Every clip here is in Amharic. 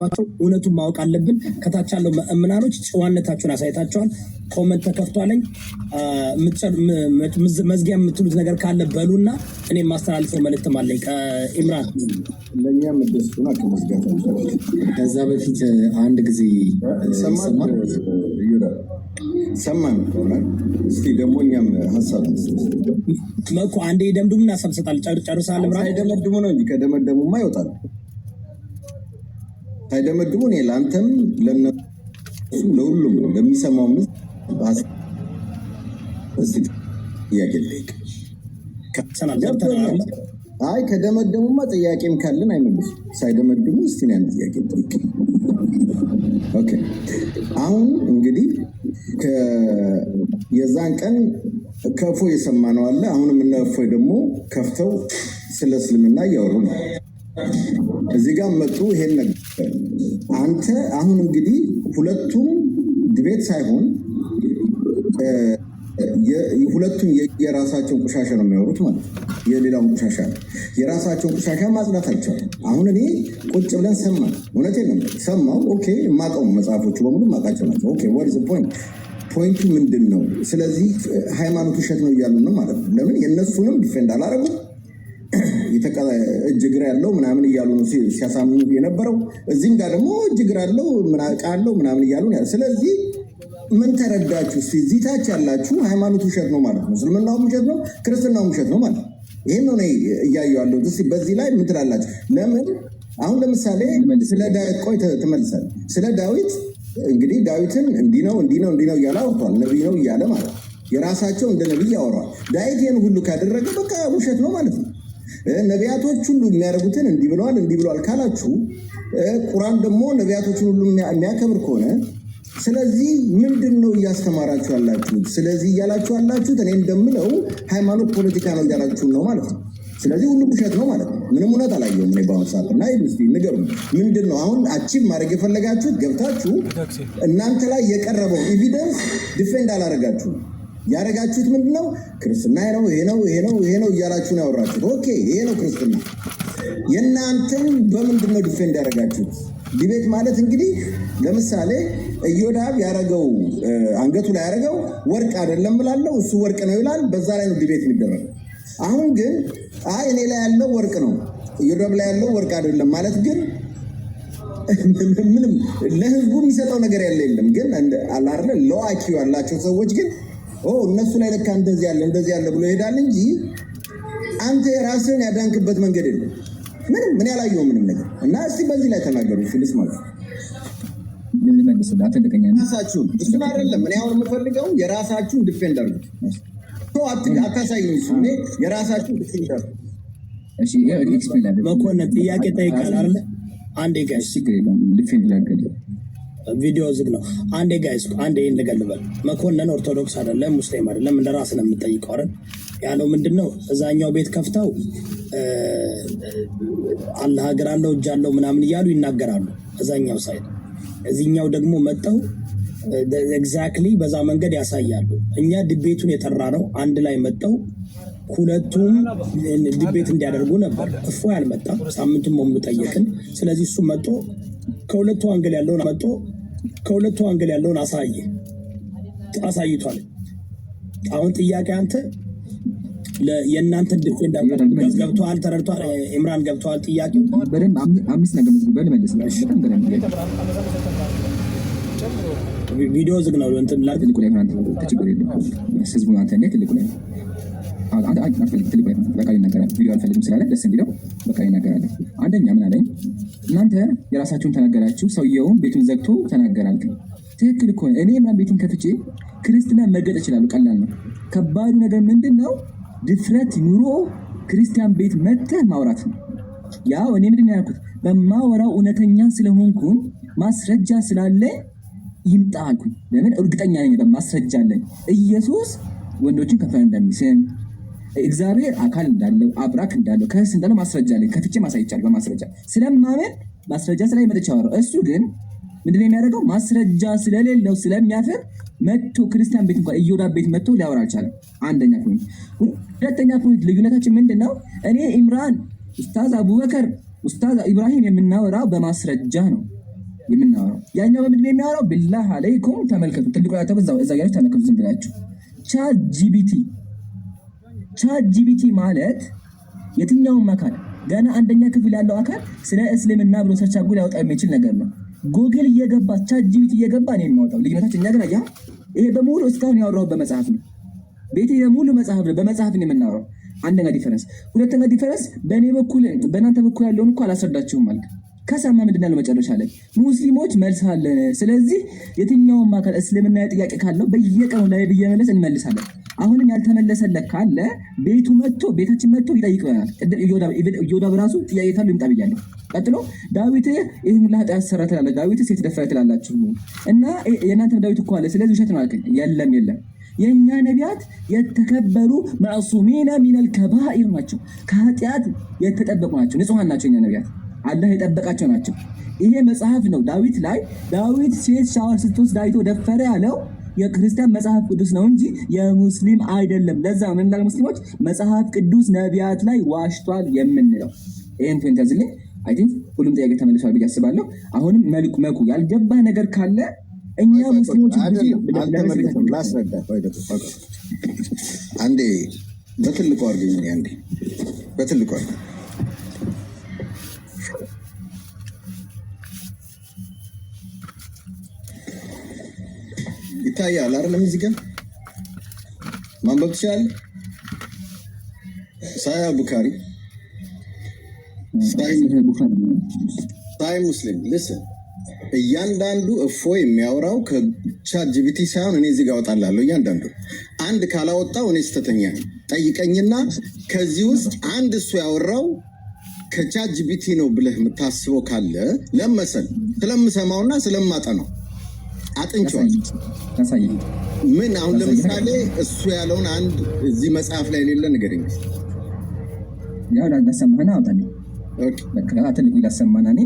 እውነቱን ማወቅ አለብን። ከታች ያለው ምዕመናኖች ጨዋነታችሁን አሳይታችኋል። ኮመንት ተከፍቷለኝ። መዝጊያ የምትሉት ነገር ካለ በሉና እኔ ማስተላልፈው መልእክትም አለኝ ከኢምራን ለኛ መደስቱና ከመዝጋት ከዛ በፊት አንድ ጊዜ ሰማን ከሆነ እስቲ ደግሞ እኛም ሀሳብ መኩ አንዴ ደምድሙና ሰብሰታል ጨርሳል። ኢምራን ደመድሙ ነው እንጂ ከደመደሙማ ይወጣል። ሳይደመድሙ እኔ ለአንተም ለነሱም ለሁሉም ለሚሰማው ጥያቄ ልጠይቅ። አይ ከደመደሙማ ጥያቄም ካለን አይመልሱ። ሳይደመድሙ እስቲ አንድ ጥያቄ ልጠይቅ። ኦኬ አሁን እንግዲህ የዛን ቀን ከፎ የሰማነው አለ። አሁንም እነ እፎይ ደግሞ ከፍተው ስለ እስልምና እያወሩ ነው። እዚህ ጋር መጡ። ይሄን ነገር አንተ አሁን እንግዲህ ሁለቱም ድቤት ሳይሆን ሁለቱም የራሳቸውን ቆሻሻ ነው የሚያወሩት ማለት ነው። የሌላውን ቆሻሻ የራሳቸውን ቆሻሻ ማጽዳት አይቻልም። አሁን እኔ ቁጭ ብለን ሰማን። እውነቴን ነው ሰማው። ኦኬ የማውቀው መጽሐፎቹ በሙሉ የማውቃቸው ናቸው። ኦኬ what is the point? ፖይንቱ ምንድን ነው? ስለዚህ ሃይማኖት ውሸት ነው እያሉ ነው ማለት ነው። ለምን የእነሱንም ዲፌንድ አላደረጉም? እጅ እግር ያለው ምናምን እያሉ ነው ሲያሳምኑ የነበረው። እዚህም ጋር ደግሞ እጅ እግር ያለው ቃለው ምናምን እያሉ ነው። ስለዚህ ምን ተረዳችሁ? እዚህ ታች ያላችሁ ሃይማኖት ውሸት ነው ማለት ነው። እስልምናውም ውሸት ነው፣ ክርስትናውም ውሸት ነው ማለት ነው። ይሄን ነው እያየሁ ያለሁት። እስኪ በዚህ ላይ ምን ትላላችሁ? ለምን አሁን ለምሳሌ ስለ ዳዊት ቆይ ትመልሳለህ። ስለ ዳዊት እንግዲህ ዳዊትን እንዲህ ነው እያለ አውርቷል። ነቢይ ነው እያለ ማለት ነው። የራሳቸው እንደ ነቢይ ያወራዋል። ዳዊት ይህን ሁሉ ካደረገ በቃ ውሸት ነው ማለት ነው። ነቢያቶች ሁሉ የሚያደርጉትን እንዲህ ብለዋል ካላችሁ፣ ቁርአን ደግሞ ነቢያቶችን ሁሉ የሚያከብር ከሆነ ስለዚህ ምንድን ነው እያስተማራችሁ ያላችሁት? ስለዚህ እያላችሁ ያላችሁት እኔ እንደምለው ሃይማኖት ፖለቲካ ነው እያላችሁ ነው ማለት ነው። ስለዚህ ሁሉም ውሸት ነው ማለት ነው። ምንም እውነት አላየሁም እኔ በአሁኑ ሰዓት እና ንገሩ፣ ምንድን ነው አሁን አቺቭ ማድረግ የፈለጋችሁት? ገብታችሁ እናንተ ላይ የቀረበው ኤቪደንስ ዲፌንድ አላደረጋችሁም። ያደረጋችሁት ምንድን ነው? ክርስትና ይሄ ነው እያላችሁ ነው ያወራችሁት። ኦኬ ይሄ ነው ክርስትና። የእናንተን በምንድን ነው ዲፌንድ ያደረጋችሁት? ዲቤት ማለት እንግዲህ ለምሳሌ ኢዮዳብ ያደረገው አንገቱ ላይ ያደረገው ወርቅ አይደለም እላለሁ፣ እሱ ወርቅ ነው ይላል። በዛ ላይ ነው ዲቤት የሚደረገው። አሁን ግን እኔ ላይ ያለው ወርቅ ነው ኢዮዳብ ላይ ያለው ወርቅ አይደለም ማለት ግን ምንም ለህዝቡ የሚሰጠው ነገር የለም። ግን አላርለ ለዋኪው ያላቸው ሰዎች ግን እነሱ ላይ ለካ እንደዚህ ያለ ብሎ ይሄዳል እንጂ አንተ የራስህን ያዳንክበት መንገድ የለም። ምንም ምን ያላየው ምንም ነገር እና እስቲ በዚህ ላይ ተናገሩ። ፍልስ ማለት ራሳችሁን እሱን አይደለም እኔ አሁን የምፈልገው የራሳችሁን ዲፌንድ አድርጉት። አታሳይኝ እሱ የራሳችሁን ዲፌንድ አድርጉት። እሺ ኤክስፕሌን መኮንን ጥያቄ ጠይቃል አይደል? አንዴ ጋይስ ዲፌንድ ላድርግ። ቪዲዮ ዝግ ነው። አንዴ ጋይስ አንዴ እንገልበል። መኮንን ኦርቶዶክስ አይደለም ሙስሊም አይደለም፣ እንደ ራስ ነው የምጠይቀው አይደል? ያለው ምንድነው እዛኛው ቤት ከፍተው አላህ ሀገር አለው እጅ አለው ምናምን እያሉ ይናገራሉ እዛኛው ሳይድ። እዚህኛው ደግሞ መጣው ኤግዛክትሊ በዛ መንገድ ያሳያሉ። እኛ ድቤቱን የጠራ ነው አንድ ላይ መጣው ሁለቱም ድቤት እንዲያደርጉ ነበር። እፎ ያልመጣም ሳምንቱን ሙሉ ጠየቅን። ስለዚህ እሱ መጥቶ ከሁለቱ አንገል ያለውን አሳይቷል። አሁን ጥያቄ አንተ የእናንተን ዲፌንድ ገብቷል፣ ተረድቷል። ኢምራን ገብቷል። ጥያቄው በደንብ አምስት ነገር መልስ ነው። ቪዲዮ ዝግ ነው። እንትን ላይ ትልቁ ላይ ችግር የለም። ህዝቡ አንተ እንዴት ትልቁ ላይ በቃ ይናገራል። ቪዲዮ አልፈልግም ስላለ ደስ እንዲለው በቃ ይናገራል። አንደኛ ምን አለኝ? እናንተ የራሳችሁን ተናገራችሁ፣ ሰውየውን ቤቱን ዘግቶ ተናገራል። ትክክል እኮ እኔ ምናምን ቤቱን ከፍቼ ክርስትና መርገጥ እችላለሁ። ቀላል ነው። ከባዱ ነገር ምንድን ነው? ድፍረት ኑሮ ክርስቲያን ቤት መጥተህ ማውራት ነው። ያው እኔ ምንድን ነው ያልኩት? በማወራው እውነተኛ ስለሆንኩኝ ማስረጃ ስላለ ይምጣ አልኩኝ። ለምን እርግጠኛ ነኝ፣ በማስረጃ አለኝ። ኢየሱስ ወንዶችን ከፈን እንደሚስም እግዚአብሔር አካል እንዳለው አብራክ እንዳለው ከህስ እንዳለው ማስረጃ አለኝ። ከፍቼ ማሳይቻለሁ በማስረጃ ስለማመን ማስረጃ ስላይ መጥቻ አወራው። እሱ ግን ምንድነው የሚያደርገው? ማስረጃ ስለሌለው ስለሚያፈር መጥቶ ክርስቲያን ቤት እንኳን ኢዮዳብ ቤት መጥቶ ሊያወራ አልቻለም። አንደኛ ፖይንት። ሁለተኛ ፖይንት ልዩነታችን ምንድነው? እኔ ኢምራን ኡስታዝ አቡበከር ኡስታዝ ኢብራሂም የምናወራው በማስረጃ ነው። የምናወራው። ያኛው በምንድን ነው የሚያወራው? ቢላህ አለይኩም ተመልከቱ፣ ትልቁ ያተው እዛ ያለው ተመልከቱ። ዝም ብላችሁ ቻት ጂቢቲ ማለት የትኛውም አካል ገና አንደኛ ክፍል ያለው አካል ስለ እስልምና ብሎ ሰርች አድርጎ ሊያወጣ የሚችል ነገር ነው። ጉግል እየገባ ቻት ጂቢቲ እየገባ ነው የሚያወጣው። ልዩነታችን እኛ ግን ይሄ በሙሉ እስካሁን ያወራሁት በመጽሐፍ ነው። ቤቴ የሙሉ መጽሐፍ ነው፣ በመጽሐፍ ነው የምናወራው። አንደኛ ዲፈረንስ። ሁለተኛ ዲፈረንስ በእኔ በኩል በእናንተ በኩል ያለውን እኮ አላስረዳችሁም ማለት ከሰማ ምንድን ያለው መጨረሻ ላይ ሙስሊሞች መልስ አለን። ስለዚህ የትኛውም አካል እስልምና ጥያቄ ካለው በየቀኑ ላይ ብየመለስ እንመልሳለን። አሁንም ያልተመለሰለት ካለ ቤታችን መጥቶ ይጠይቀናል። ኢዮዳብ ራሱ ጥያቄ ካለው ይምጣ ብያለሁ። ቀጥሎ ዳዊት ይህን ሁላ ኃጢአት ሰራ ትላለህ፣ ዳዊት ሴት ደፈረ ትላላችሁ እና የእናንተም ዳዊት እኮ አለ ስለዚህ ውሸት ነው አልከኝ። የለም የእኛ ነቢያት የተከበሩ ማዕሱሚና ሚነል ከባኢር ናቸው። ከኃጢአት የተጠበቁ ናቸው፣ ንጹሐን ናቸው። የእኛ ነቢያት አላህ የጠበቃቸው ናቸው። ይሄ መጽሐፍ ነው። ዳዊት ሴት ሻወር ስትወስድ አይቶ ደፈረ ያለው የክርስቲያን መጽሐፍ ቅዱስ ነው እንጂ የሙስሊም አይደለም። ለዛ ምን እንዳለ ሙስሊሞች መጽሐፍ ቅዱስ ነቢያት ላይ ዋሽቷል የምንለው። ይሄን ፖይንት ያዝልኝ። አይ ቲንክ ሁሉም ጥያቄ ተመልሷል ብዬ አስባለሁ። አሁንም መኩ ያልገባ ነገር ካለ እኛ ሙስሊሞች ላስረዳ አንዴ በትልቁ አድርገኝ። አንዴ በትልቁ አድርገኝ ይታያል አይደለም? እዚህ ጋር ማንበብ ትችላለህ። ሳሂህ ቡኻሪ ሳሂህ ሙስሊም ልስን እያንዳንዱ እፎይ የሚያወራው ከቻት ጂቢቲ ሳይሆን እኔ እዚህ ጋር አወጣላለሁ። እያንዳንዱ አንድ ካላወጣው እኔ ስተተኛ ጠይቀኝና ከዚህ ውስጥ አንድ እሱ ያወራው ከቻት ጂቢቲ ነው ብለህ የምታስበው ካለ ለመሰል ስለምሰማውና ስለማጠናው አጥንቸዋል። ምን አሁን ለምሳሌ እሱ ያለውን አንድ እዚህ መጽሐፍ ላይ የሌለ ነገር ይመስል ያው ዳሰማና አውጣኝ። ኦኬ በቃ አትልቁ ላሰማና እኔ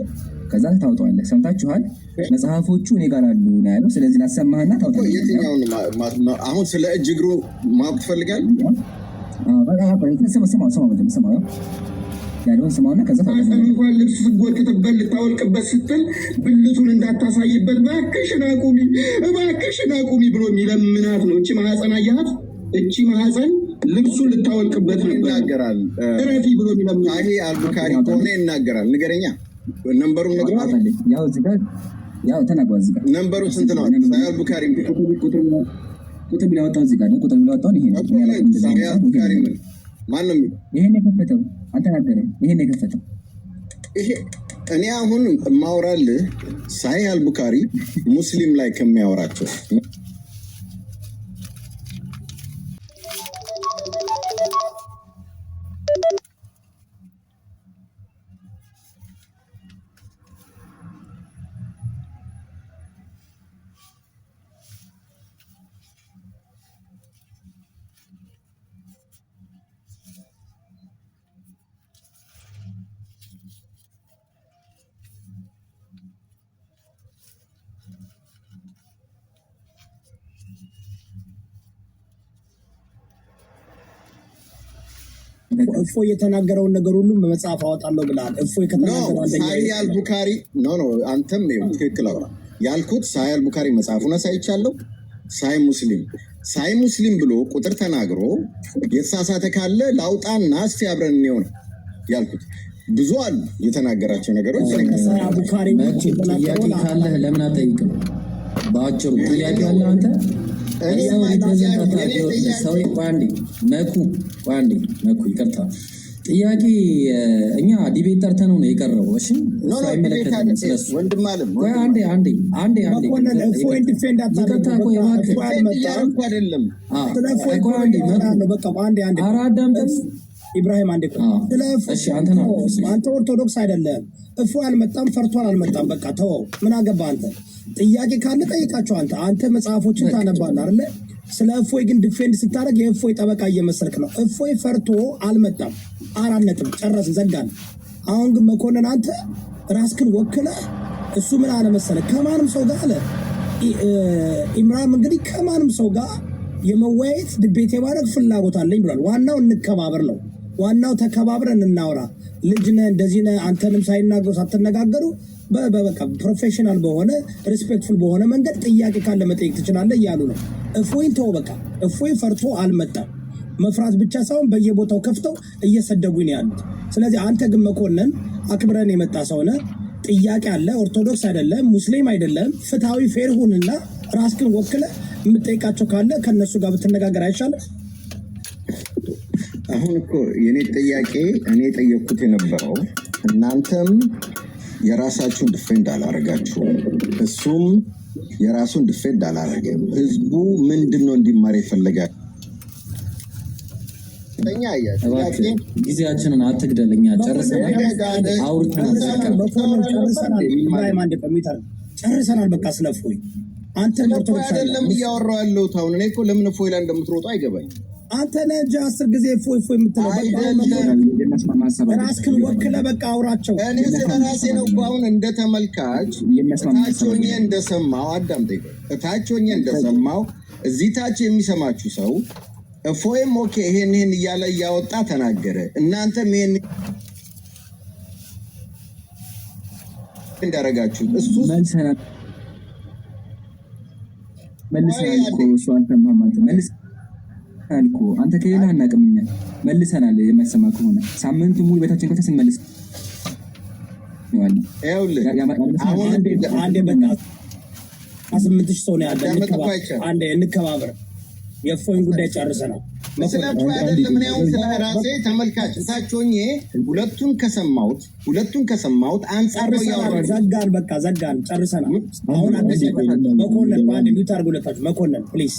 ከዛ ታውጣዋለህ። ሰምታችኋል? መጽሐፎቹ እኔ ጋር አሉ ነው ያለው። ስለዚህ ላሰማና ታውጣለህ። የትኛውን አሁን ስለ እጅ እግሩ ማወቅ ትፈልጋለህ? ስማ ያለውን ስማውና ከዛ እንኳን ልብስ ስትጎትትበት ልታወልቅበት ስትል ብልቱን እንዳታሳይበት እባክሽን አቁሚ ብሎ የሚለምናት ነው። እቺ ማህፀን አያት። እቺ ማህፀን ልብሱን ልታወልቅበት ነበር ይናገራል። እረፊ ብሎ የሚለምናት ይሄ አልቡካሪ ከሆነ ይናገራል። ንገረኛ ነምበሩን ነግረዋል። ያው እዚህ ጋር ያው ተናግሯል። እዚህ ጋር ነምበሩ ስንት ነው? ሳሂህ አልቡካሪ ቁጥር ብላ ወጣው። እዚህ ጋር ቁጥር ብላ ወጣው። ይሄ ነው ሳሂህ አልቡካሪ ምን ማንም ይሄን የከፈተው አልተናገረም። ይሄን የከፈተው ይሄ እኔ አሁን ማውራልህ ሳሂህ አልቡካሪ ሙስሊም ላይ ከሚያወራቸው እፎ የተናገረውን ነገር ሁሉ በመጽሐፍ አወጣለሁ ብለሃል። እፎ ከተናገረው አንደኛ ሳሂህ አልቡካሪ ኖ አንተም ትክክል አውራ ያልኩት ሳሂህ አልቡካሪ መጽሐፉን አሳይቻለሁ። ሳሂህ ሙስሊም ብሎ ቁጥር ተናግሮ የተሳሳተ ካለ ላውጣና እስቲ አብረን እንየው ነው ያልኩት። ብዙ አሉ የተናገራቸው ነገሮች። ሳሂህ አልቡካሪ ጥያቄ ካለህ ለምን አጠይቅም? በአጭሩ ጥያቄ አለ አንተ ሰው መኩ ይቅርታ፣ ጥያቄ እኛ ዲቤት ጠርተነው ነው የቀረው። እሺ አይመለከትም ስለሱ። ወንድም አለም አንዴ ኢብራሂም አንተ ኦርቶዶክስ አይደለም። እፎ አልመጣም፣ ፈርቷል አልመጣም። በቃ ተወው። ምን አገባ አንተ? ጥያቄ ካለ ጠይቃቸው። አንተ መጽሐፎችን ታነባለህ አይደለ? ስለ እፎይ ግን ዲፌንድ ስታደርግ የእፎይ ጠበቃ እየመሰልክ ነው። እፎይ ፈርቶ አልመጣም። 4 ነጥብ ጨረስን፣ ዘጋን። አሁን ግን መኮንን አንተ ራስክን ወክለህ እሱ ምን አለ መሰለህ ከማንም ሰው ጋር አለ ኢምራን እንግዲህ ከማንም ሰው ጋር የመወያየት ድቤት የማድረግ ፍላጎት አለኝ ብሏል። ዋናው እንከባበር ነው። ዋናው ተከባብረን እናውራ። ልጅ ነህ እንደዚህ ነህ አንተንም ሳይናገሩ ሳትነጋገሩ በቃ ፕሮፌሽናል በሆነ ሪስፔክትፉል በሆነ መንገድ ጥያቄ ካለ መጠየቅ ትችላለህ እያሉ ነው። እፎይን ተው በቃ እፎይ ፈርቶ አልመጣም። መፍራት ብቻ ሳይሆን በየቦታው ከፍተው እየሰደቡኝ ነው ያሉት። ስለዚህ አንተ ግን መኮንን አክብረን የመጣ ሰው ነህ። ጥያቄ አለ። ኦርቶዶክስ አይደለም ሙስሊም አይደለም። ፍትሃዊ ፌር ሁንና ራስህን ወክለህ የምጠይቃቸው ካለ ከነሱ ጋር ብትነጋገር አይሻልም? አሁን እኮ የኔ ጥያቄ እኔ የጠየቅኩት የነበረው እናንተም የራሳችሁን ድፌንድ አላረጋችሁም፣ እሱም የራሱን ድፌንድ አላረገም። ህዝቡ ምንድን ነው እንዲማር ይፈልጋል? ጊዜያችንን አትግደልኛ። ጨርሰናል፣ አውርተናል፣ ጨርሰናል። በቃ ስለፎይ አንተ አይደለም እያወራሁ ያለሁት አሁን። እኔ እኮ ለምን እፎይ ላይ እንደምትሮጡ አይገባኝ። አንተ ነህ እንጂ 10 ጊዜ እፎይ የምትለው ራስህን ወክለህ በቃ አውራቸው። እኔ ስለ ራሴ ነው እኮ አሁን እንደ ተመልካች እታች ሆኜ እንደሰማው አዳምጠኝ። እታች ሆኜ እንደሰማው እዚህ ታች የሚሰማችሁ ሰው እፎይም ኦኬ ይሄን እያለ እያወጣ ተናገረ። እናንተም ይሄን እንዳረጋችሁ እሱ መልሰናል እኮ አንተ ከሌላ አናውቅም። እኛ መልሰናል። የማይሰማ ከሆነ ሳምንቱ ሙሉ ቤታችን ከተስ እንመልስ አሁን አንዴ በቃ 8 ሰው ነው ያለ። አንዴ እንከባበር። የእፎይን ጉዳይ ጨርሰናል። ስለቱ አይደለም። እኔ አሁን ስለ ራሴ ተመልካች እታች ሆኜ ሁለቱን ከሰማሁት አንጻር ነው ያወራው። ዘጋን፣ በቃ ዘጋን፣ ጨርሰናል። አሁን አዲስ መኮንን ባንድ ሚውት አድርጉ። ለታች መኮንን ፕሊዝ።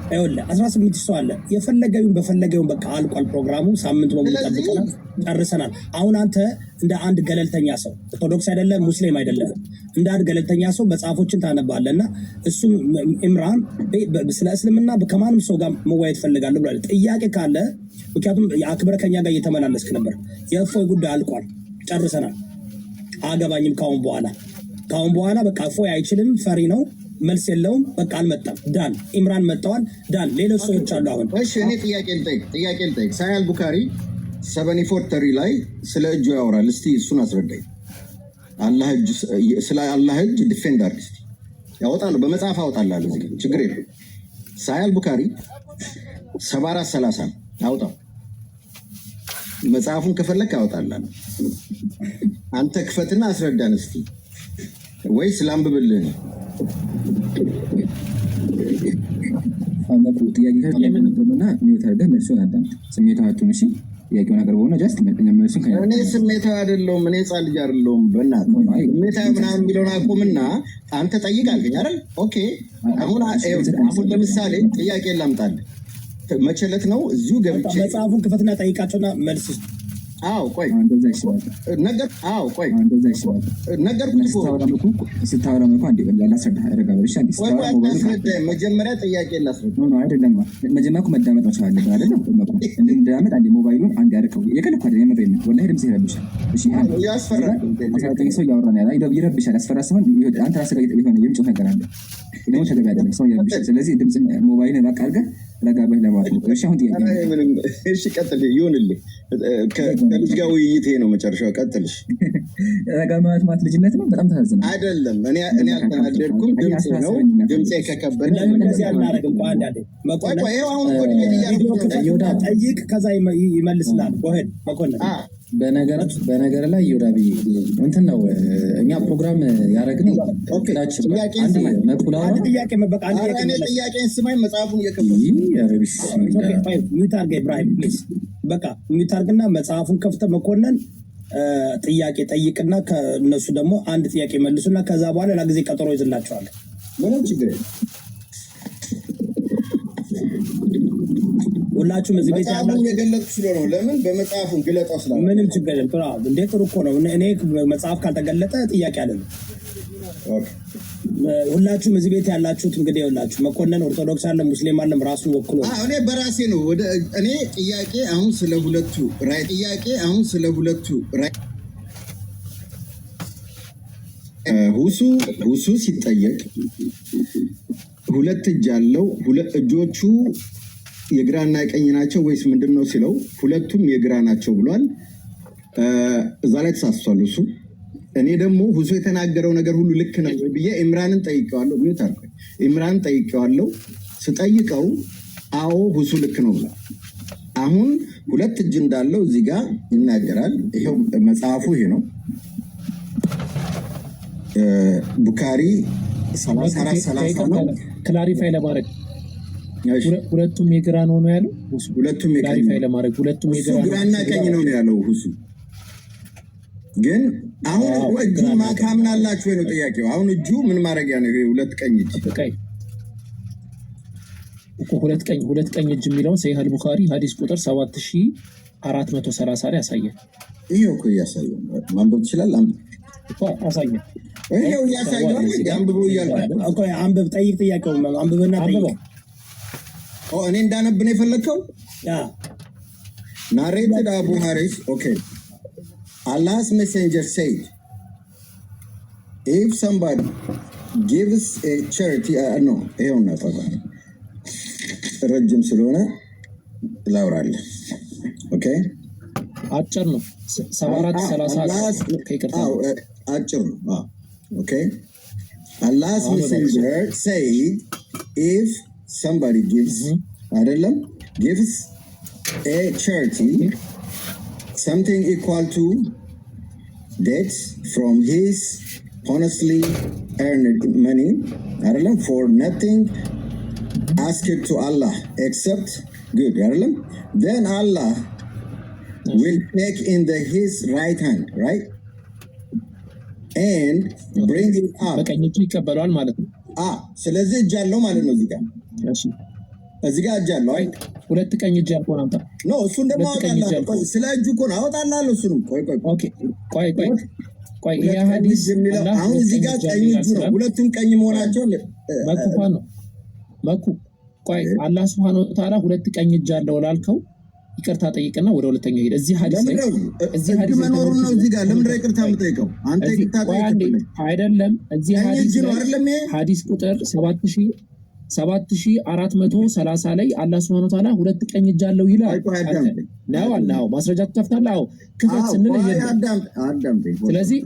ይኸውልህ 18 ሰው አለ። የፈለገውን በፈለገውን በቃ አልቋል ፕሮግራሙ። ሳምንት በሙሉ ጠብቀናል፣ ጨርሰናል። አሁን አንተ እንደ አንድ ገለልተኛ ሰው ኦርቶዶክስ አይደለም ሙስሊም አይደለም፣ እንደ አንድ ገለልተኛ ሰው መጽሐፎችን ታነባለህ እና እሱ ኢምራን ስለ እስልምና ከማንም ሰው ጋር መወያየት ፈልጋለሁ ብሏል። ጥያቄ ካለ ምክንያቱም የአክብረ ከኛ ጋር እየተመላለስክ ነበር። የእፎይ ጉዳይ አልቋል፣ ጨርሰናል። አገባኝም ካሁን በኋላ በቃ እፎይ አይችልም፣ ፈሪ ነው፣ መልስ የለውም፣ በቃ አልመጣም። ዳን ኢምራን መጥተዋል። ዳን ሌሎች ሰዎች አሉ። አሁን እሺ እኔ ጥያቄ ልጠይቅ። ሳሂህ አልቡኻሪ 74 ላይ ስለ እጁ ያወራል። እስቲ እሱን አስረዳኝ። ስለ አላህ እጅ ዲፌንድ አድርግ እስቲ። ያወጣለሁ፣ በመጽሐፍ አወጣላለሁ፣ እዚህ ችግር የለም። ሳሂህ አልቡኻሪ 74:30 አውጣው። መጽሐፉን ከፈለክ ያወጣላለሁ። አንተ ክፈትና አስረዳን እስቲ፣ ወይስ ላንብብልህ ነው? ጥያቄ ከሆነ ሚውት አድርገህ መልሱን አዳምጥ። ስሜታችሁን እሺ፣ ጥያቄውን አቅርበውና ጃስት መልሱን እኔ ስሜታዊ አይደለሁም። እኔ ህፃን ልጅ አይደለሁም። በእናትህ ስሜታዊ ምናምን የሚለውን አቁምና አንተ ጠይቅ አልከኝ አይደል? ኦኬ። አሁን ለምሳሌ ጥያቄ ላምጣልህ። መቼ ዕለት ነው እዚሁ ገብቼ መጽሐፉን ክፈትና ጠይቃቸውና መልስ ቆይ መጀመሪያ ጥያቄ መጀመሪያ መዳመጥ መቻል አለብን አይደለም? እንዳመጥ አንዴ ሞባይሉን አንድ ያርቀው የቀለኩ አይደል? የምሬን ነው ወላሂ። ድምጽ ይረብሻል። እሺ ያስፈራል። ሰው እያወራ ነው ያለው ይረብሻል። ያስፈራ ሲሆን አንተ ራስህ ጋር የሆነ የሚጮህ ነገር አለ ደግሞ ተገቢ አይደለም። ሰው ይረብሻል። ስለዚህ ድምጽ ሞባይልን በቃ አድርገህ ረጋ በህ ለማለት ነው። እሺ አሁን ጥያቄ እሺ ቀጥል። ይሁንልህ ከልጅ ጋር ውይይት ነው መጨረሻው። ቀጥልሽ። ረጋ ማለት ልጅነት ነው። በጣም ታሳዝናለህ። አይደለም እኔ አልተናደድኩም። ድምጽ ነው። ድምጼ ከከበደ ጠይቅ፣ ከዛ ይመልስላል። ጎሄድ መኮንን። በነገር ላይ ዮዳቢ እንትን ነው እኛ ፕሮግራም ያደረግን ጥያቄን ስማኝ። መጽሐፉን በቃ ሚውት አድርግና መጽሐፉን ከፍተህ መኮንን ጥያቄ ጠይቅና ከእነሱ ደግሞ አንድ ጥያቄ መልሱና ከዛ በኋላ ሌላ ጊዜ ቀጠሮ ይዝላቸዋል። ምንም ችግር የለም። ሁላችሁም እዚህ ቤት ያላችሁ የገለጥኩ ስለሆነ ለምን በመጽሐፉን ግለጣው ስላለ ምንም ችግር የለም። እንዴ ጥሩ እኮ ነው። እኔ መጽሐፍ ካልተገለጠ ጥያቄ አለ። ሁላችሁም እዚህ ቤት ያላችሁት እንግዲህ ሁላችሁ መኮንን ኦርቶዶክስ አለ ሙስሊም አለ ራሱን ወክሎ እኔ በራሴ ነው እኔ ጥያቄ አሁን ስለ ሁለቱ ሁሱ ሲጠየቅ ሁለት እጅ አለው፣ ሁለት እጆቹ የግራና የቀኝ ናቸው ወይስ ምንድን ነው ሲለው ሁለቱም የግራ ናቸው ብሏል። እዛ ላይ ተሳስቷል። እኔ ደግሞ ሁሱ የተናገረው ነገር ሁሉ ልክ ነው ብዬ ኢምራንን ጠይቀዋለሁ። ሚዩት አልኩኝ። ኢምራን ጠይቀዋለሁ። ስጠይቀው አዎ ሁሱ ልክ ነው ብሏል። አሁን ሁለት እጅ እንዳለው እዚህ ጋር ይናገራል። ይሄው መጽሐፉ ይሄ ነው። ቡካሪ 34:30 ነው። ክላሪፋይ ለማድረግ ሁለቱም የግራ ነው ያለው። ሁለቱም ክላሪፋይ ለማድረግ ሁለቱም የግራ ግራና ቀኝ ነው ያለው ሁሱ። ግን አሁን እጁ ማካምናላችሁ ወይ ነው ጥያቄው። አሁን እጁ ምን ማድረጊያ ነው? ሁለት ቀኝ እጅ እኮ ሁለት ቀኝ እጅ የሚለውን ሰሂህ አልቡኻሪ ሐዲስ ቁጥር 7430 ላይ ያሳያል። ይሄው እኮ ያሳያል። ማንበብ ይችላል። አሳያል። ይሄው ያሳያል። አንብቦ ይያላል እኮ አንብብ። ጠይቅ። ጥያቄው አንብብና ጠይቅ። እኔ እንዳነብ ነው የፈለከው? ናሬትድ አቡ ሐሪስ ኦኬ Allah's messenger said, if somebody gives a charity, no, ይሄውና ፈራ ረጅም ስለሆነ ላውራለህ። ኦኬ አጭር ነው 74:30 ከይቅርታ አጭር ነው። ኦኬ Allah's messenger said, if somebody gives አይደለም gives a charity something equal to debts from his honestly earned money, ayallam, for nothing asked to Allah except good, ayallam, then Allah will take in his right hand, right, and bring it up. በቀኝቱ ይቀበላል ማለት ነው። ስለዚህ እጅ አለው ማለት ነው። እዚህ ጋር እጅ አለው። ሁለት ቀኝ እጅ ያልኩህ አንተ ነው። እሱን ደግሞ አወጣልሃለሁ። ስለ እጁ እኮ ነው አወጣልሃለሁ። እሱንም ቆይ ይሄ ሐዲስ የሚለው አሁን እዚህ ጋር ቀኝ እጁ ነው። ሁለቱም ቀኝ መሆናቸው መኩፋ ነው። ቆይ አላህ Subhanahu Wa Ta'ala ሁለት ቀኝ እጅ አለው ላልከው ይቅርታ ጠይቅና ወደ ሁለተኛው ሄድ። እዚህ ሐዲስ መኖሩን ነው። እዚህ ጋር ለምን ይቅርታ የምጠይቀው አንተ? ይቅርታ ጠይቅ አይደለም። እዚህ ሐዲስ ቁጥር 7430 ላይ አላህ Subhanahu Wa Ta'ala ሁለት ቀኝ እጅ አለው ይላል። ነው አላህ ማስረጃ ተከፍታለህ። አዎ ክፈት ስንል ስለዚህ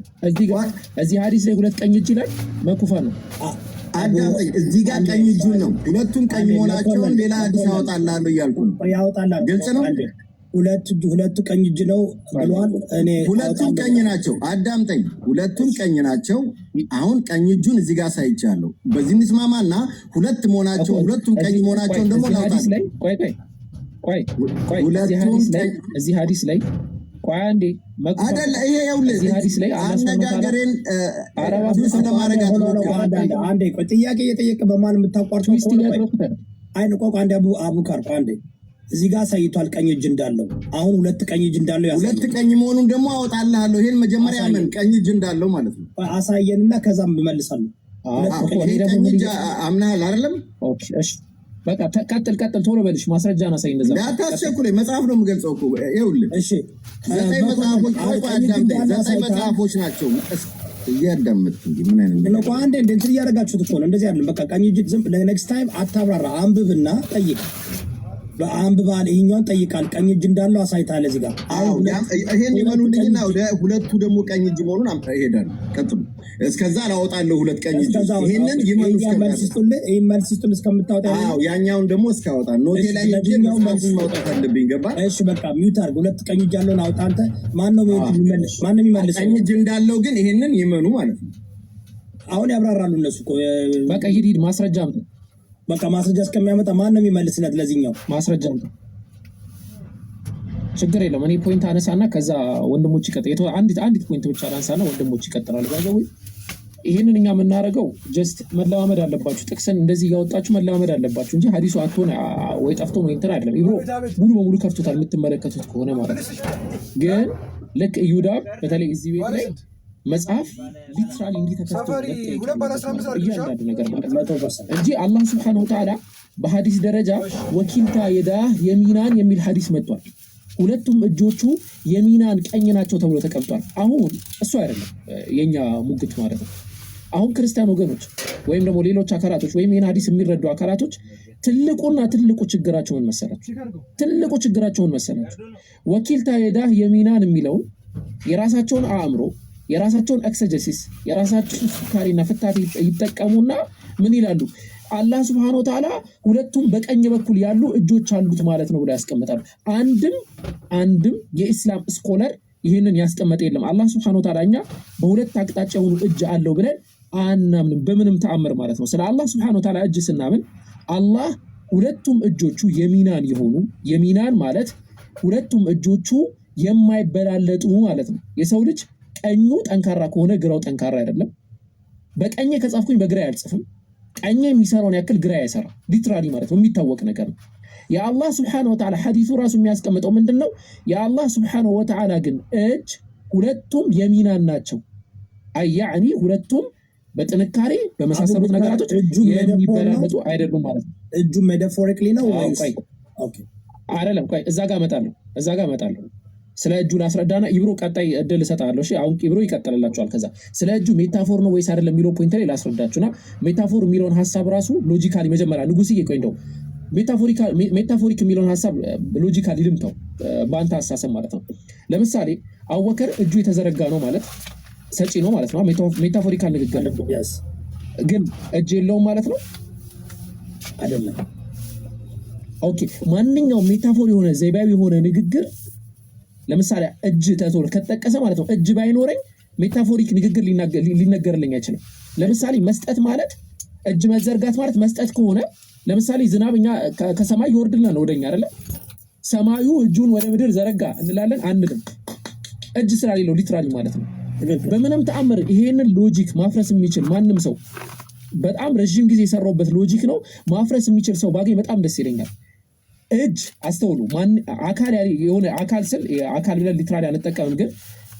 እዚህ ሐዲስ ላይ ሁለት ቀኝ እጅ ይላል። መኩፋ ነው። እዚህ ጋር ቀኝ እጁ ነው። ሁለቱም ቀኝ መሆናቸውን ሌላ ሐዲስ ያወጣልሃለሁ እያልኩ ነው። ያወጣልሃል። ግልጽ ነው። ሁለቱ ቀኝ እጅ ነው ብሏል። እኔ ሁለቱም ቀኝ ናቸው። አዳምጠኝ። ሁለቱም ቀኝ ናቸው። አሁን ቀኝ እጁን እዚህ ጋር ሳይቻለሁ። በዚህ እንስማማና ሁለት መሆናቸው ሁለቱም ቀኝ መሆናቸውን ደግሞ ሐዲስ ላይ ቆይ እዚህ ሐዲስ ላይ ቆይ አንዴ አይደለ ይሄ ይኸውልህ እዚህ ሐዲስ ላይ አነጋገሬን ጁስ ለማረጋት ነው። አንዴ ቆይ ጥያቄ እየጠየቀ በማን የምታቋርጠው አይን ቆይ አንዴ አቡካር አንዴ እዚህ ጋር ሳይቷል ቀኝ እጅ እንዳለው። አሁን ሁለት ቀኝ እጅ እንዳለው ያሳያል። ሁለት ቀኝ መሆኑን ደግሞ አወጣልሃለሁ። ይሄን መጀመሪያ ምን ቀኝ እጅ እንዳለው ማለት ነው አሳየንና ከዛም ብመልሳለሁ። ቀኝ እጅ አምናል አይደለም? ኦኬ እሺ በቃ ቀጥል ቶሎ በልሽ። ማስረጃ አሳይ። እንደዛ እንዳታስቸኩለኝ። መጽሐፍ ነው የምገልጸው እኮ ይኸውልህ። እሺ 9 መጽሐፎች ናቸው። እያዳመጥኩ እንጂ ምን አይነት ነው? ቆይ አንዴ እንትን እያደረጋችሁት እኮ ነው። እንደዚህ አይደለም። በቃ ቀኝ እጅ ዝም ለኔክስት ታይም አታብራራ። አንብብና ጠይቅ። በአንብባል ይሄኛውን ጠይቃል። ቀኝ እጅ እንዳለው አሳይታል እዚህ ጋር። ይሄን ይመኑልኝና ወደ ሁለቱ ደግሞ ቀኝ እጅ መሆኑን ይሄዳል። ቀጥሉ። እስከዛ አላወጣለሁ ሁለት ቀኝ እጅ። ይሄንን ይመኑ መልስቱን እስከምታወጣ ያኛውን ደግሞ እስካወጣ ኖቴ ላይ ነው ማውጣት አለብኝ። ገባ? እሺ በቃ ሚውት አድርግ። ሁለት ቀኝ እጅ ያለውን አውጣ አንተ። ማን ነው የሚመልስ? ቀኝ እጅ እንዳለው ግን ይሄንን ይመኑ ማለት ነው። አሁን ያብራራሉ እነሱ እኮ። በቃ ሂድ ማስረጃ አምጣ። በቃ ማስረጃ እስከሚያመጣ ማን ነው የሚመልስለት? ለዚህኛው ማስረጃ አምጣ። ችግር የለም። እኔ ፖይንት አነሳና ከዛ ወንድሞች ይቀጥላሉ። አንዲት ፖይንት ብቻ አነሳና ወንድሞች ይቀጥላሉ። ባይዘው ይሄንን እኛ የምናደርገው ጀስት መለማመድ አለባችሁ። ጥቅስን እንደዚህ ያወጣችሁ መለማመድ አለባችሁ እንጂ ሐዲሱ አትሆነ ወይ ጠፍቶ ነው እንትን አይደለም። ኢብሮ ሙሉ በሙሉ ከፍቶታል የምትመለከቱት ከሆነ ማለት ነው። ግን ልክ ይሁዳ በተለይ እዚህ ቤት ላይ መጽሐፍ ሊትራሊ እንዲህ ተከፍቶ እያንዳንዱ ነገር ማለት ነው እንጂ አላህ Subhanahu Wa Ta'ala በሐዲስ ደረጃ ወኪልታ የዳህ የሚናን የሚል ሐዲስ መጥቷል። ሁለቱም እጆቹ የሚናን ቀኝ ናቸው ተብሎ ተቀምጧል። አሁን እሱ አይደለም የኛ ሙግት ማለት ነው። አሁን ክርስቲያን ወገኖች ወይም ደግሞ ሌሎች አካላቶች ወይም ይህን ሐዲስ የሚረዱ አካላቶች ትልቁ ችግራቸውን መሰላችሁ ወኪልታ የዳህ የሚናን የሚለውን የራሳቸውን አእምሮ የራሳቸውን ኤክሰጀሲስ የራሳቸውን ፍካሪና ፍታቴ ይጠቀሙና ምን ይላሉ? አላህ Subhanahu Wa Ta'ala ሁለቱም በቀኝ በኩል ያሉ እጆች አሉት ማለት ነው ብለው ያስቀምጣሉ። አንድም የኢስላም ስኮለር ይሄንን ያስቀመጠ የለም። አላህ Subhanahu Wa Ta'ala እኛ በሁለት አቅጣጫ ሆኖ እጅ አለው ብለን አናምንም በምንም ተአምር ማለት ነው። ስለ አላህ Subhanahu Wa Ta'ala እጅ ስናምን አላህ ሁለቱም እጆቹ የሚናን ማለት ሁለቱም እጆቹ የማይበላለጡ ማለት ነው። የሰው ልጅ ቀኙ ጠንካራ ከሆነ ግራው ጠንካራ አይደለም። በቀኝ ከጻፍኩኝ በግራ አልጽፍም። ቀኝ የሚሰራውን ያክል ግራ አይሰራ ሊትራሊ ማለት ነው የሚታወቅ ነገር ነው። የአላህ Subhanahu Wa Ta'ala ሐዲሱ ራሱ የሚያስቀምጠው ምንድነው? የአላህ Subhanahu Wa Ta'ala ግን እጅ ሁለቱም የሚናን ናቸው። ያኒ ሁለቱም በጥንካሬ በመሳሰሉት ነገራቶች የሚበላለጡ አይደሉም ማለት ነው። እጁ ሜታፎሪካሊ ነው ወይስ? ኦኬ አይደለም። ቆይ እዛ ጋር እመጣለሁ። ስለ እጁ ላስረዳና ኢብሮ ቀጣይ እድል እሰጣለሁ። እሺ አሁን ኢብሮ ይቀጥልላችኋል። ከዛ ስለ እጁ ሜታፎር ነው ወይስ አይደለም የሚለው ፖይንት ላይ ላስረዳችሁና ሜታፎር የሚለውን ሐሳብ ራሱ ሎጂካሊ መጀመሪያ ንጉስዬ ቆይ እንደው ሜታፎሪክ የሚለውን ሐሳብ ሎጂካሊ ልምታው በአንተ አሳሰብ ማለት ነው። ለምሳሌ አቡበከር እጁ የተዘረጋ ነው ማለት ሰጪ ነው ማለት ነው። ሜታፎሪካል ንግግር ነው። ግን እጅ የለውም ማለት ነው አይደለም። ኦኬ ማንኛውም ሜታፎር የሆነ ዘይባዊ የሆነ ንግግር ለምሳሌ እጅ ተቶል ከተጠቀሰ ማለት ነው እጅ ባይኖረኝ ሜታፎሪክ ንግግር ሊነገርልኝ አይችልም። ለምሳሌ መስጠት ማለት እጅ መዘርጋት ማለት መስጠት ከሆነ ለምሳሌ ዝናብኛ ከሰማይ ይወርድልናል ወደኛ አይደለ? ሰማዩ እጁን ወደ ምድር ዘረጋ እንላለን አንልም። እጅ ስላሌለው ሊትራሊ ማለት ነው። በምንም ተአምር ይሄንን ሎጂክ ማፍረስ የሚችል ማንም ሰው በጣም ረጅም ጊዜ የሰራውበት ሎጂክ ነው ማፍረስ የሚችል ሰው ባገኝ በጣም ደስ ይለኛል። እጅ አስተውሉ አካል የሆነ አካል ስል አካል ብለን ሊትራሊ አንጠቀምም። ግን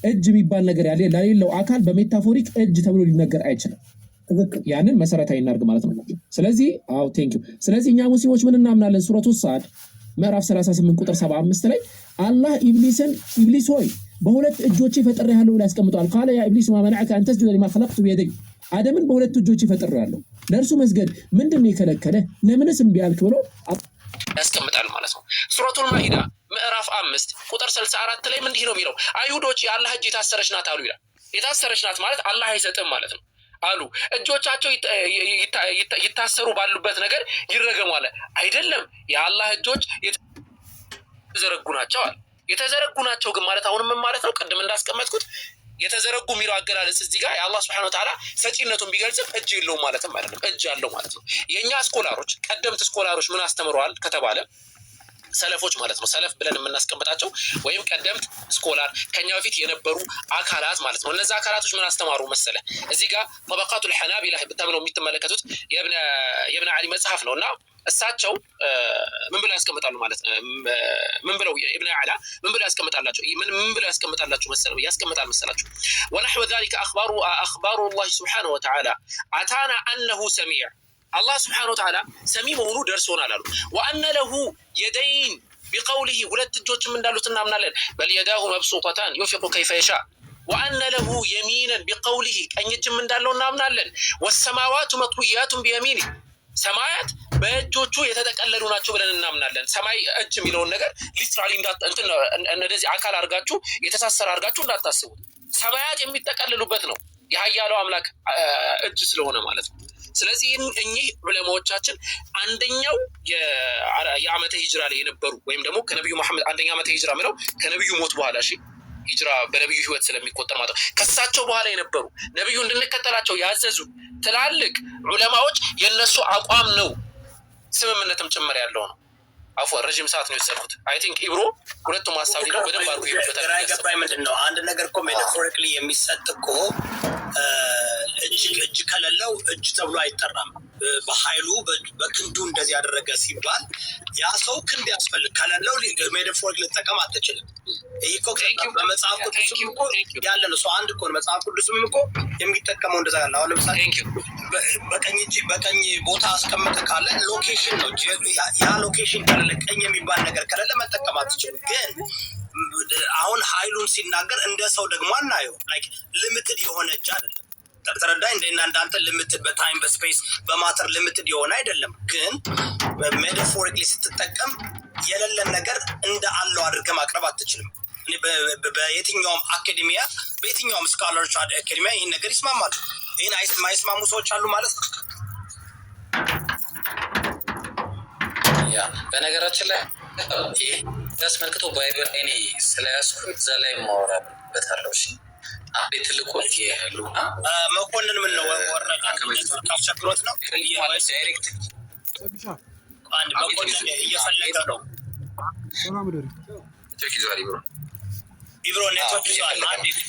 እጅ የሚባል ነገር ያለ ለሌለው አካል በሜታፎሪክ እጅ ተብሎ ሊነገር አይችልም። ያንን መሰረታዊ እናርግ ማለት ነው። ስለዚህ ቴንክ ዩ። ስለዚህ እኛ ሙስሊሞች ምን እናምናለን? ሱረቱ ሳድ ምዕራፍ 38 ቁጥር 75 ላይ አላህ ኢብሊስ ሆይ በሁለት እጆቼ ፈጥሬሃለሁ ብሎ ያስቀምጧል። ቃለ ያ ኢብሊስ ማ መነዐከ አን ተስጁደ ሊማ ኸለቅቱ ቢየደይ አደምን በሁለት እጆቼ ፈጥሬሃለሁ ለእርሱ መስገድ ምንድነው የከለከለ ለምንስ እምቢ አልክ ብሎ ያስቀምጣል ማለት ነው። ሱረቱል ማኢዳ ምዕራፍ 5 ቁጥር 64 ላይ ምንድነው ነው የሚለው? አይሁዶች የአላህ እጅ የታሰረች ናት አሉ ይላል። የታሰረች ናት ማለት አላህ አይሰጥም ማለት ነው አሉ። እጆቻቸው ይታሰሩ ባሉበት ነገር ይረገሙ አለ። አይደለም የአላህ እጆች የተዘረጉ ናቸው አለ። የተዘረጉ ናቸው ግን ማለት አሁን ምን ማለት ነው? ቅድም እንዳስቀመጥኩት የተዘረጉ የሚለው አገላለጽ እዚህ ጋር የአላህ Subhanahu Wa Ta'ala ሰጪነቱን ቢገልጽም እጅ የለውም ማለትም አይደለም። እጅ አለው ማለት ነው። የኛ ስኮላሮች ቀደምት ስኮላሮች ምን አስተምረዋል ከተባለ ሰለፎች ማለት ነው። ሰለፍ ብለን የምናስቀምጣቸው ወይም ቀደምት ስኮላር ከኛ በፊት የነበሩ አካላት ማለት ነው። እነዚህ አካላቶች ምን አስተማሩ መሰለ? እዚህ ጋር ጠበቃቱል ሐናቢላ ተብለው የምትመለከቱት የኢብኑ አሊ መጽሐፍ ነውና እሳቸው ምን ብለው ያስቀምጣሉ ማለት ነው? ምን ብለው ኢብኑ አላ ምን ብለው ያስቀምጣላችሁ? ምን ብለው ያስቀምጣል መሰላችሁ? ወነህወ ذلك اخبار الله سبحانه وتعالى اتانا انه سميع الله سبحانه وتعالى ሰሚ መሆኑ ደርሶናል አሉ። وان له يدين بقوله ሁለት እጆችም እንዳሉት እናምናለን። በል يداه مبسوطتان ينفق كيف يشاء وان له يمينا بقوله ቀኝ እጅም እንዳለው እናምናለን። والسماوات مطويات بيمينه ሰማያት በእጆቹ የተጠቀለሉ ናቸው ብለን እናምናለን። ሰማይ እጅ የሚለውን ነገር ሊትራሊ እንደዚህ አካል አድርጋችሁ የተሳሰረ አድርጋችሁ እንዳታስቡት። ሰማያት የሚጠቀልሉበት ነው የኃያለው አምላክ እጅ ስለሆነ ማለት ነው። ስለዚህ እኚህ ዑለማዎቻችን አንደኛው የዓመተ ሂጅራ ላይ የነበሩ ወይም ደግሞ ከነብዩ መሐመድ አንደኛ ዓመተ ሂጅራ ማለት ከነብዩ ሞት በኋላ ሂጅራ በነብዩ ህይወት ስለሚቆጠር ማለት ነው። ከሳቸው በኋላ የነበሩ ነብዩ እንድንከተላቸው ያዘዙ ትላልቅ ዑለማዎች የነሱ አቋም ነው ስምምነትም ጭምር ያለው ነው። አፎር ረጅም ሰዓት ነው የሰሩት። አይ ቲንክ ኢብሮ ሁለቱም ሐሳብ ነው በደንብ አድርጎ ይፈታል። ግራ ይገባኝ ምንድነው አንድ ነገር እኮ ሜታፎሪካሊ የሚሰጥ እኮ እጅ ከሌለው እጅ ተብሎ አይጠራም። በኃይሉ በክንዱ እንደዚህ ያደረገ ሲባል ያ ሰው ክንድ ያስፈልግ ከሌለው ሜታፎሪካሊ ልጠቀም አትችልም። ይሄ እኮ በመጽሐፍ ቅዱስም እኮ ያለ ነው። ሰው አንድ እኮ መጽሐፍ ቅዱስም እኮ የሚጠቀመው እንደዛ ያለ። አሁን ለምሳሌ በቀኝ ቦታ አስቀምጥ ካለ ሎኬሽን ነው። ያ ሎኬሽን ካለ ቀኝ የሚባል ነገር ከሌለ መጠቀም አትችልም። ግን አሁን ኃይሉን ሲናገር እንደ ሰው ደግሞ አናየው። ላይክ ሊሚትድ የሆነ እጅ አይደለም። ተረዳኝ። እንደና እንዳንተ ሊሚትድ በታይም በስፔስ በማተር ሊሚትድ የሆነ አይደለም። ግን ሜታፎሪካሊ ስትጠቀም የሌለን ነገር እንደ አለው አድርገህ ማቅረብ አትችልም። በየትኛውም አካዴሚያ በየትኛውም ስካለሮች አካዴሚያ ይህን ነገር ይስማማሉ። ይህን የማይስማሙ ሰዎች አሉ ማለት ነው። ያ በነገራችን ላይ ይህ አስመልክቶ ባይብል እኔ ስለያዝኩኝ እዛ ላይ ማወራበታለሁ። እሺ አንዴ ትልቁ ሉና መኮንን ምን ነው ወረዳ አስቸግሮት ነው ዳይሬክት አንድ መኮንን እየፈለገ ነው። ኢብሮ ኔትወርክ ይዟል።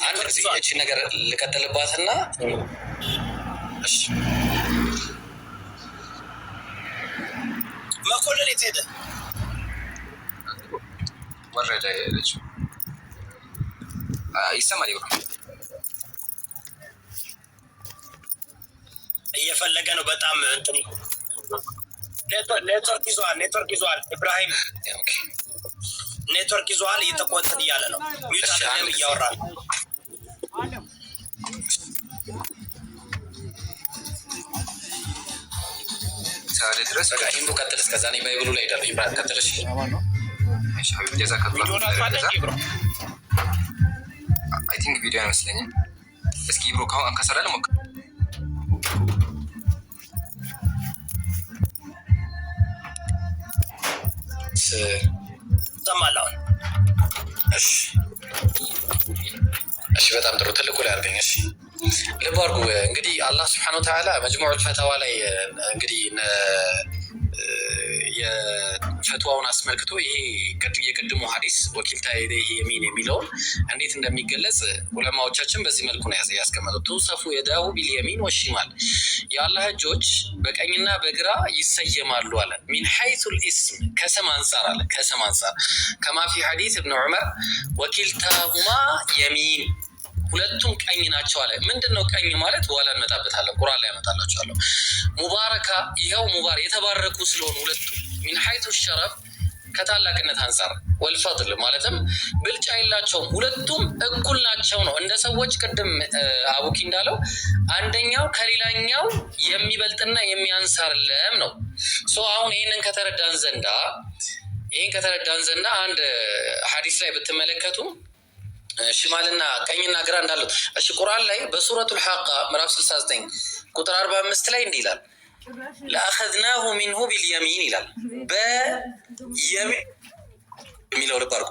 አንድ እቺ ነገር ልቀጥልባትና እሺ መኮንን የት ሄደ? ወረደ ልጅ ይሰማል። ይብሮ እየፈለገ ነው። በጣም እንትን ኔትወርክ ይዟል። ኢብራሂም ኔትወርክ ይዟል። እየተቆጠን እያለ ነው። ሚውት አድርገን እያወራ ነው። ሳለ ድረስ ይሄን ቀጥል። እስከዛ ነው ባይብሉ ላይ ዳር ኢብራሂም ቀጥልሽ። አይ ቲንክ ቪዲዮ አይመስለኝም። እስኪ ብሮ ካሁን ከሰራ ለሞክ ሰማለሁ። እሺ በጣም ጥሩ። ትልቁ ላይ አድርገኝ። እሺ ልብ አድርጉ። እንግዲህ አላህ ስብሐነ ወተዓላ መጅሙዑል ፈተዋ ላይ እንግዲህ የፈትዋውን አስመልክቶ ይሄ የቅድሙ ሐዲስ ወኪልታ ኢለይሂ የሚን የሚለውን እንዴት እንደሚገለጽ ዑለማዎቻችን በዚህ መልኩ ነው ያስቀመጡት። ቱሰፉ የዳሁ ቢልየሚን ወሽማል፣ የአላህ እጆች በቀኝና በግራ ይሰየማሉ አለ። ሚን ሐይሱል ኢስም፣ ከስም አንጻር አለ። ከስም አንጻር ከማ ፊ ሐዲስ ኢብኑ ዑመር ወኪልታሁማ የሚን፣ ሁለቱም ቀኝ ናቸው አለ። ምንድነው ቀኝ ማለት? በኋላ እንመጣበታለን። ቁርአን ላይ ያመጣላችኋለሁ። ሙባረካ፣ ይኸው ሙባረክ የተባረኩ ስለሆኑ ሁለቱ ሚን ሐይቱ ሸረፍ፣ ከታላቅነት አንጻር፣ ወልፈድል ማለትም ብልጫ የላቸውም፣ ሁለቱም እኩል ናቸው ነው። እንደ ሰዎች ቅድም አቡኪ እንዳለው አንደኛው ከሌላኛው የሚበልጥና የሚያንሳርለም ነው። አሁን ይህንን ከተረዳን ዘንዳ አንድ ሐዲስ ላይ ብትመለከቱ ሽማልና ቀኝና ግራ እንዳለው። እሺ ቁርአን ላይ በሱረቱል ሐቃ ምዕራፍ 69 ቁጥር 45 ላይ እንዲህ ይላል፣ ለአኸዝናሁ ሚንሁ ቢልየሚን ይላል። በየሚን የሚለው ልብ አድርጉ።